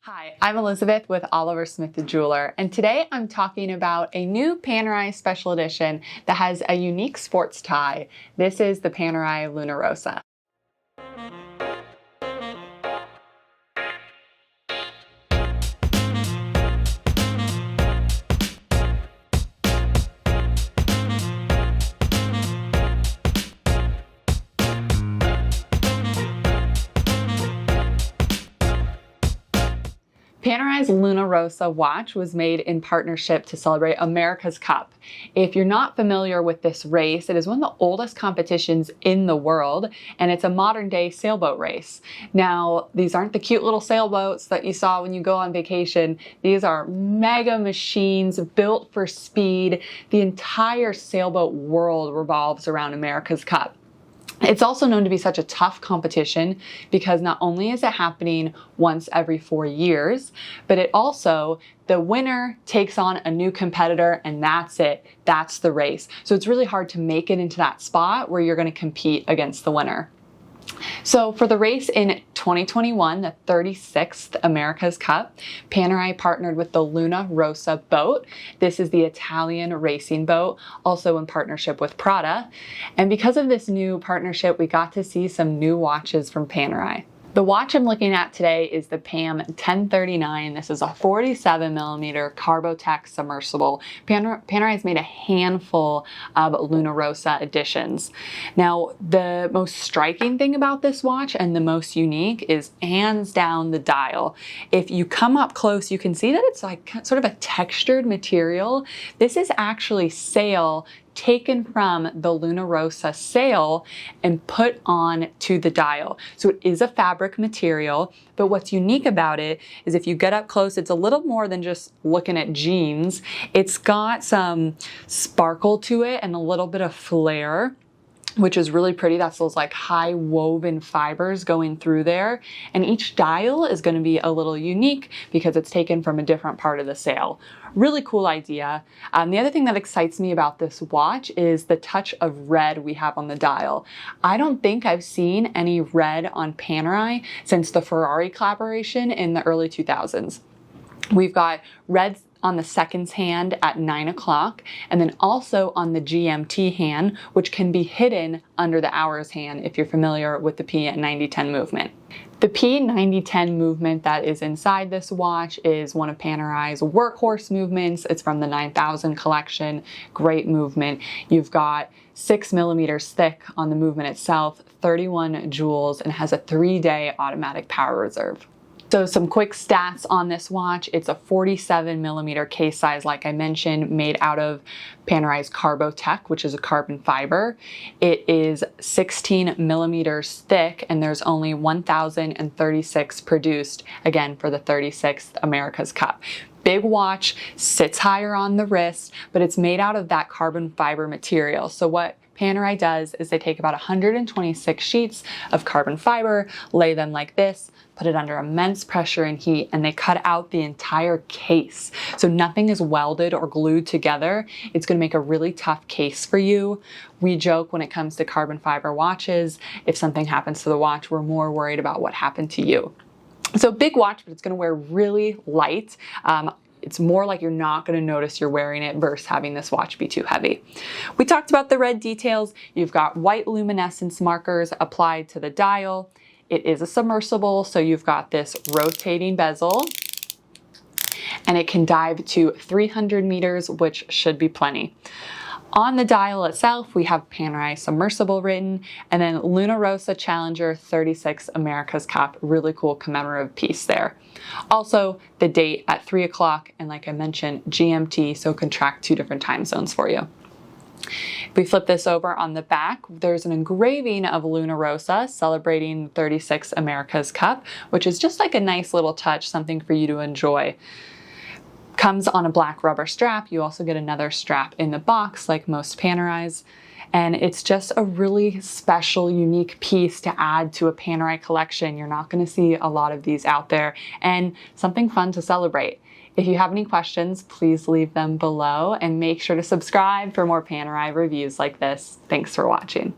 Hi, I'm Elizabeth with Oliver Smith the Jeweler, and today I'm talking about a new Panerai Special Edition that has a unique sports tie. This is the Panerai Luna Rossa. Panerai's Luna Rossa watch was made in partnership to celebrate America's Cup. If you're not familiar with this race, it is one of the oldest competitions in the world, and it's a modern-day sailboat race. Now, these aren't the cute little sailboats that you saw when you go on vacation. These are mega machines built for speed. The entire sailboat world revolves around America's Cup. It's also known to be such a tough competition because not only is it happening once every 4 years, but the winner takes on a new competitor and that's it. That's the race. So it's really hard to make it into that spot where you're going to compete against the winner. So for the race in 2021, the 36th America's Cup, Panerai partnered with the Luna Rossa boat. This is the Italian racing boat, also in partnership with Prada. And because of this new partnership, we got to see some new watches from Panerai. The watch I'm looking at today is the PAM 1039. This is a 47mm CarboTech submersible. Panerai's made a handful of Luna Rossa editions. Now, the most striking thing about this watch and the most unique is hands down the dial. If you come up close, you can see that it's like sort of a textured material. This is actually sail taken from the Luna Rossa sail and put on to the dial. So it is a fabric material, but what's unique about it is if you get up close, it's a little more than just looking at jeans. It's got some sparkle to it and a little bit of flare, which is really pretty. That's those like high woven fibers going through there. And each dial is going to be a little unique because it's taken from a different part of the sail. Really cool idea. The other thing that excites me about this watch is the touch of red we have on the dial. I don't think I've seen any red on Panerai since the Ferrari collaboration in the early 2000s. We've got red on the seconds hand at 9 o'clock, and then also on the GMT hand, which can be hidden under the hours hand if you're familiar with the P9010 movement. The P9010 movement that is inside this watch is one of Panerai's workhorse movements. It's from the 9000 collection. Great movement. You've got 6 millimeters thick on the movement itself, 31 joules, and has a 3-day automatic power reserve. So some quick stats on this watch. It's a 47mm case size, like I mentioned, made out of Panerai's CarboTech, which is a carbon fiber. It is 16 millimeters thick, and there's only 1,036 produced, again, for the 36th America's Cup. Big watch, sits higher on the wrist, but it's made out of that carbon fiber material. So what Panerai does is they take about 126 sheets of carbon fiber, lay them like this, put it under immense pressure and heat, and they cut out the entire case. So nothing is welded or glued together. It's going to make a really tough case for you. We joke when it comes to carbon fiber watches, if something happens to the watch, we're more worried about what happened to you. So big watch, but it's going to wear really light. It's more like you're not going to notice you're wearing it versus having this watch be too heavy. We talked about the red details. You've got white luminescence markers applied to the dial. It is a submersible, so you've got this rotating bezel, and it can dive to 300 meters, which should be plenty. On the dial itself, we have Panerai Submersible written, and then Luna Rossa Challenger 36 America's Cup. Really cool commemorative piece there. Also, the date at 3 o'clock, and like I mentioned, GMT, so it can track 2 different time zones for you. If we flip this over on the back, there's an engraving of Luna Rossa celebrating 36 America's Cup, which is just like a nice little touch, something for you to enjoy. Comes on a black rubber strap. You also get another strap in the box like most Panerais. And it's just a really special, unique piece to add to a Panerai collection. You're not going to see a lot of these out there, and something fun to celebrate. If you have any questions, please leave them below and make sure to subscribe for more Panerai reviews like this. Thanks for watching.